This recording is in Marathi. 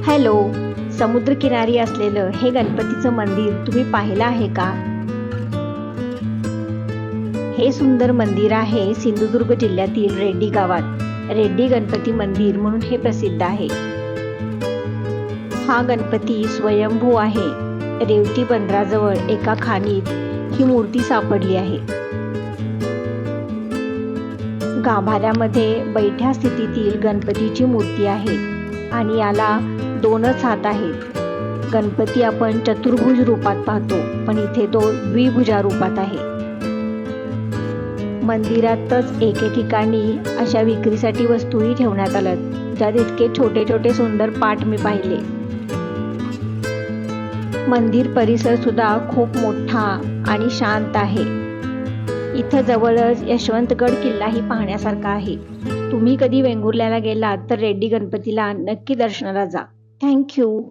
हॅलो, समुद्रकिनारी असलेलं हे गणपतीचं मंदिर तुम्ही पाहिलं आहे का? हे सुंदर मंदिर आहे सिंधुदुर्ग जिल्ह्यातील रेड्डी गावात. रेड्डी गणपती मंदिर म्हणून हे प्रसिद्ध आहे. हा गणपती स्वयंभू आहे. रेवती बंदराजवळ एका खाणीत ही मूर्ती सापडली आहे. गाभाऱ्यामध्ये बैठ्या स्थितीतील गणपतीची मूर्ती आहे आणि याला 2च हात आहेत. गणपती आपण चतुर्भुज रूपात पाहतो, पण इथे तो द्विभुजा रूपात आहे. मंदिरातच एके ठिकाणी अशा विक्रीसाठी वस्तूही ठेवण्यात आल्यात, ज्यात इतके छोटे छोटे सुंदर पाट मी पाहिले. मंदिर परिसर सुद्धा खूप मोठा आणि शांत आहे. इथं जवळच यशवंतगड किल्लाही पाहण्यासारखा आहे. तुम्ही कधी वेंगुर्ल्याला गेलात तर रेड्डी गणपतीला नक्की दर्शनाला जा. थँक्यू.